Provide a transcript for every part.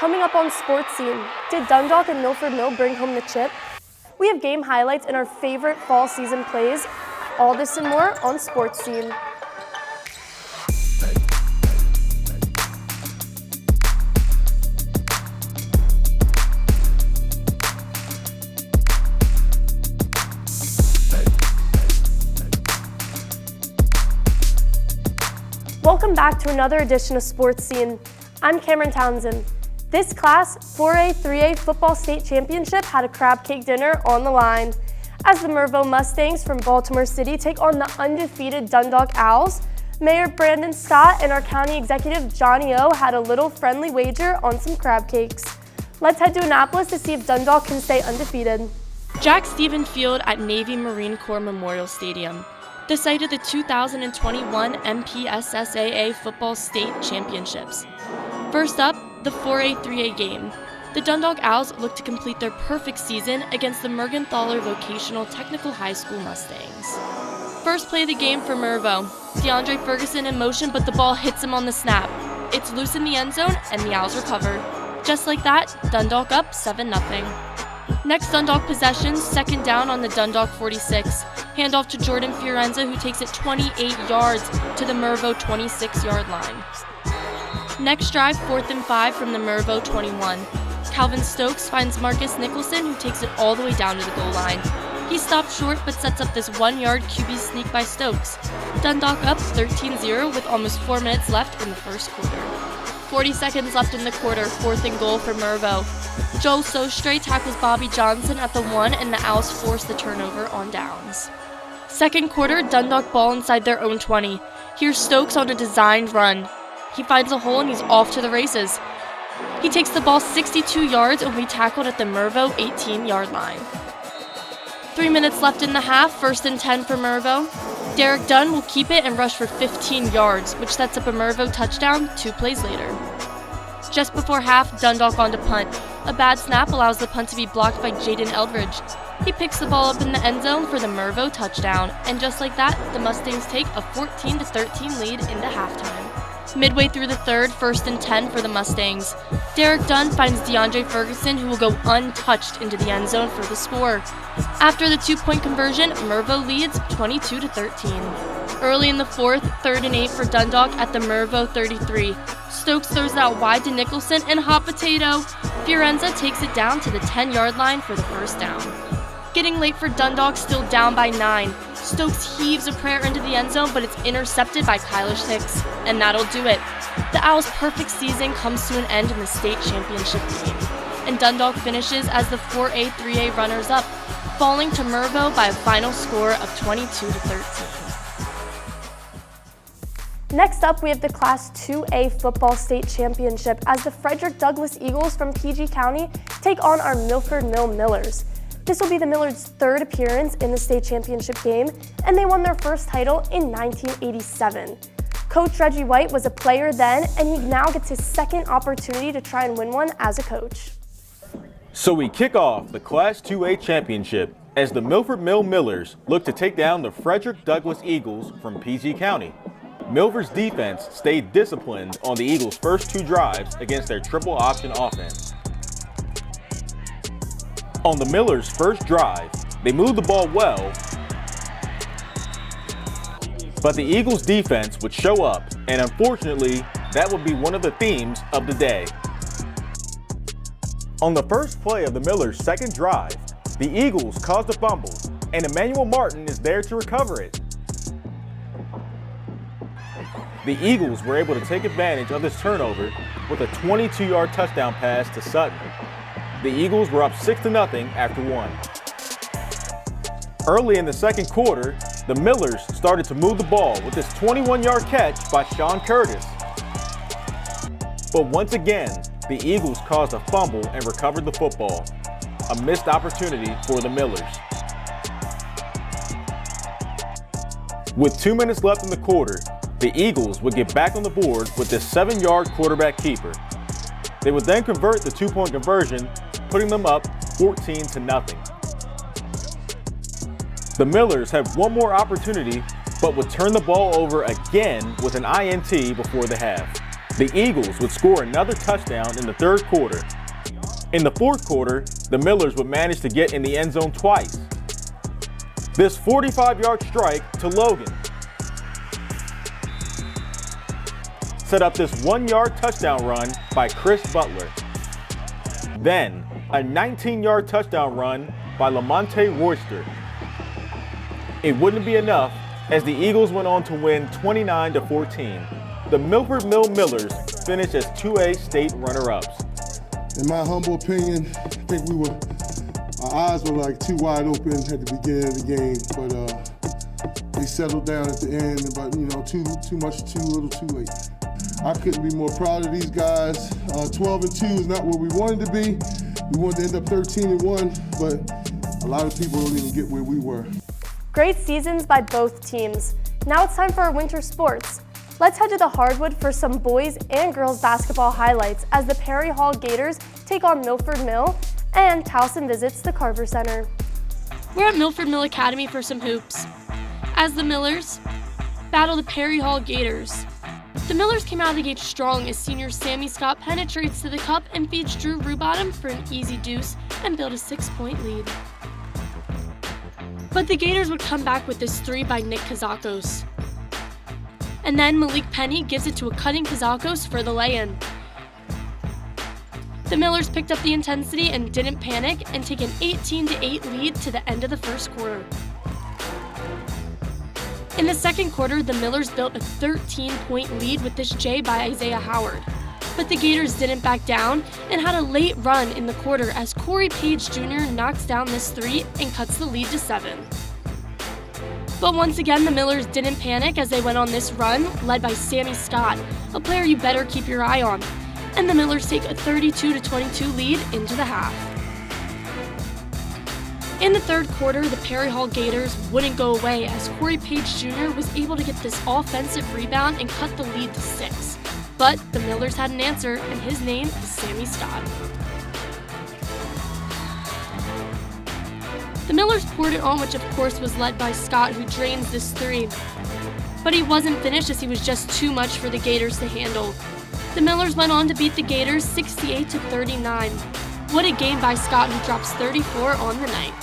Coming up on Sports Scene, did Dundalk and Milford Mill bring home the chip? We have game highlights and our favorite fall season plays. All this and more on Sports Scene. Welcome back to another edition of Sports Scene. I'm Cameron Townsend. This class 4A, 3A football state championship had a crab cake dinner on the line. As the Mervo Mustangs from Baltimore City take on the undefeated Dundalk Owls, Mayor Brandon Scott and our county executive Johnny O had a little friendly wager on some crab cakes. Let's head to Annapolis to see if Dundalk can stay undefeated. Jack Stephen Field at Navy Marine Corps Memorial Stadium, the site of the 2021 MPSSAA Football State Championships. First up, the 4A, 3A game. The Dundalk Owls look to complete their perfect season against the Mergenthaler Vocational Technical High School Mustangs. First play of the game for Mervo. DeAndre Ferguson in motion, but the ball hits him on the snap. It's loose in the end zone, and the Owls recover. Just like that, Dundalk up 7-0. Next Dundalk possession, second down on the Dundalk 46. Handoff to Jordan Fiorenza, who takes it 28 yards to the Mervo 26-yard line. Next drive, 4th and 5 from the Mervo 21. Calvin Stokes finds Marcus Nicholson, who takes it all the way down to the goal line. He stopped short but sets up this 1-yard QB sneak by Stokes. Dundalk up 13-0 with almost 4 minutes left in the first quarter. 40 seconds left in the quarter, 4th and goal for Mervo. Joel Sostre tackles Bobby Johnson at the 1 and the Owls force the turnover on downs. Second quarter, Dundalk ball inside their own 20. Here's Stokes on a designed run. He finds a hole and he's off to the races. He takes the ball 62 yards and we tackled at the Mervo 18-yard line. 3 minutes left in the half, 1st and 10 for Mervo. Derek Dunn will keep it and rush for 15 yards, which sets up a Mervo touchdown 2 plays later. Just before half, Dundalk on to punt. A bad snap allows the punt to be blocked by Jaden Eldridge. He picks the ball up in the end zone for the Mervo touchdown, and just like that, the Mustangs take a 14-13 lead into halftime. Midway through the third, 1st and 10 for the Mustangs. Derek Dunn finds DeAndre Ferguson, who will go untouched into the end zone for the score. After the 2-point conversion, Mervo leads 22-13. Early in the fourth, 3rd and 8 for Dundalk at the Mervo 33. Stokes throws it out wide to Nicholson and hot potato. Fiorenza takes it down to the 10-yard line for the first down. Getting late for Dundalk, still down by 9. Stokes heaves a prayer into the end zone, but it's intercepted by Kylish Hicks, and that'll do it. The Owls' perfect season comes to an end in the state championship game, and Dundalk finishes as the 4A, 3A runners-up, falling to Mervo by a final score of 22-13. Next up, we have the Class 2A Football State Championship as the Frederick Douglass Eagles from PG County take on our Milford Mill Millers. This will be the Millers' 3rd appearance in the state championship game, and they won their first title in 1987. Coach Reggie White was a player then, and he now gets his second opportunity to try and win one as a coach. So we kick off the Class 2A Championship as the Milford Mill Millers look to take down the Frederick Douglass Eagles from PG County. Milford's defense stayed disciplined on the Eagles' first 2 drives against their triple option offense. On the Millers' first drive, they moved the ball well, but the Eagles' defense would show up, and unfortunately, that would be one of the themes of the day. On the first play of the Millers' second drive, the Eagles caused a fumble, and Emmanuel Martin is there to recover it. The Eagles were able to take advantage of this turnover with a 22-yard touchdown pass to Sutton. The Eagles were up 6-0 after 1. Early in the second quarter, the Millers started to move the ball with this 21-yard catch by Sean Curtis. But once again, the Eagles caused a fumble and recovered the football. A missed opportunity for the Millers. With 2 minutes left in the quarter, the Eagles would get back on the board with this 7-yard quarterback keeper. They would then convert the 2-point conversion, putting them up 14-0. The Millers had one more opportunity, but would turn the ball over again with an INT before the half. The Eagles would score another touchdown in the third quarter. In the fourth quarter, the Millers would manage to get in the end zone twice. This 45-yard strike to Logan set up this 1-yard touchdown run by Chris Butler. Then, a 19-yard touchdown run by Lamonte Royster. It wouldn't be enough as the Eagles went on to win 29-14. The Milford Mill Millers finished as 2A state runner-ups. In my humble opinion, I think our eyes were like too wide open at the beginning of the game, but they settled down at the end, but too much, too little, too late. I couldn't be more proud of these guys. 12-2 is not where we wanted to be. We wanted to end up 13-1, but a lot of people don't even get where we were. Great seasons by both teams. Now it's time for our winter sports. Let's head to the hardwood for some boys and girls basketball highlights as the Perry Hall Gators take on Milford Mill and Towson visits the Carver Center. We're at Milford Mill Academy for some hoops, as the Millers battle the Perry Hall Gators. The Millers came out of the gate strong as senior Sammy Scott penetrates to the cup and feeds Drew Rubottom for an easy deuce and build a 6-point lead. But the Gators would come back with this 3 by Nick Kazakos. And then Malik Penny gives it to a cutting Kazakos for the lay-in. The Millers picked up the intensity and didn't panic and take an 18-8 lead to the end of the first quarter. In the second quarter, the Millers built a 13-point lead with this J by Isaiah Howard. But the Gators didn't back down and had a late run in the quarter as Corey Page Jr. knocks down this 3 and cuts the lead to 7. But once again, the Millers didn't panic as they went on this run, led by Sammy Scott, a player you better keep your eye on. And the Millers take a 32-22 lead into the half. In the third quarter, the Perry Hall Gators wouldn't go away as Corey Page Jr. was able to get this offensive rebound and cut the lead to 6. But the Millers had an answer, and his name is Sammy Scott. The Millers poured it on, which of course was led by Scott, who drains this 3. But he wasn't finished as he was just too much for the Gators to handle. The Millers went on to beat the Gators 68-39. What a game by Scott, who drops 34 on the night.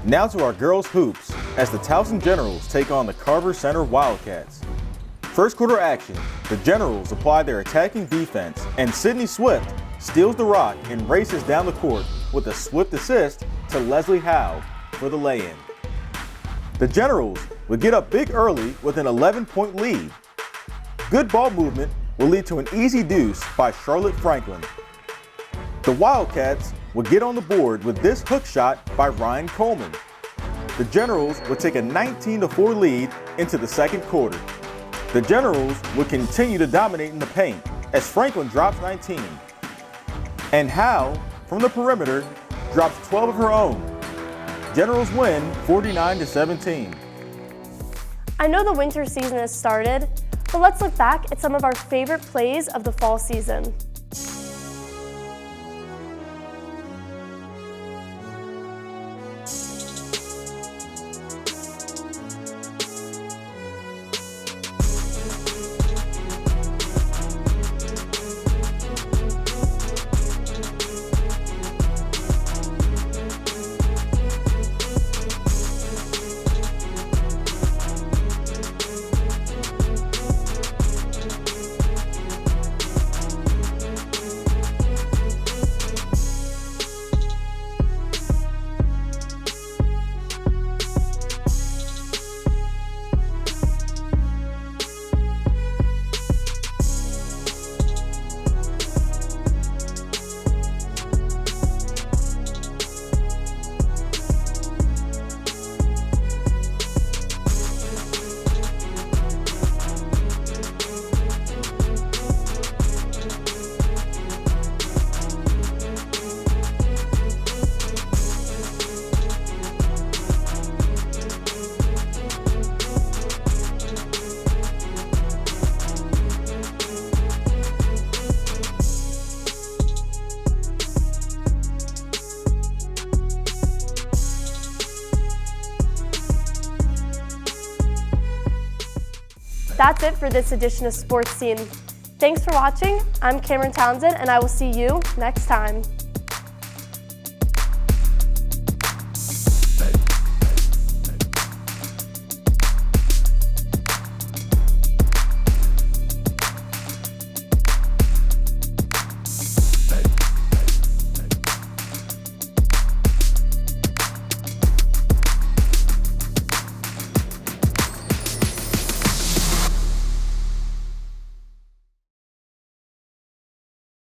Now to our girls' hoops as the Towson Generals take on the Carver Center Wildcats. First quarter action, the Generals apply their attacking defense and Sydney Swift steals the rock and races down the court with a swift assist to Leslie Howe for the lay-in. The Generals would get up big early with an 11-point lead. Good ball movement will lead to an easy deuce by Charlotte Franklin. The Wildcats would get on the board with this hook shot by Ryan Coleman. The Generals would take a 19-4 lead into the second quarter. The Generals would continue to dominate in the paint as Franklin drops 19. And Howe, from the perimeter, drops 12 of her own. Generals win 49-17. I know the winter season has started, but let's look back at some of our favorite plays of the fall season. That's it for this edition of Sports Scene. Thanks for watching. I'm Cameron Townsend, and I will see you next time.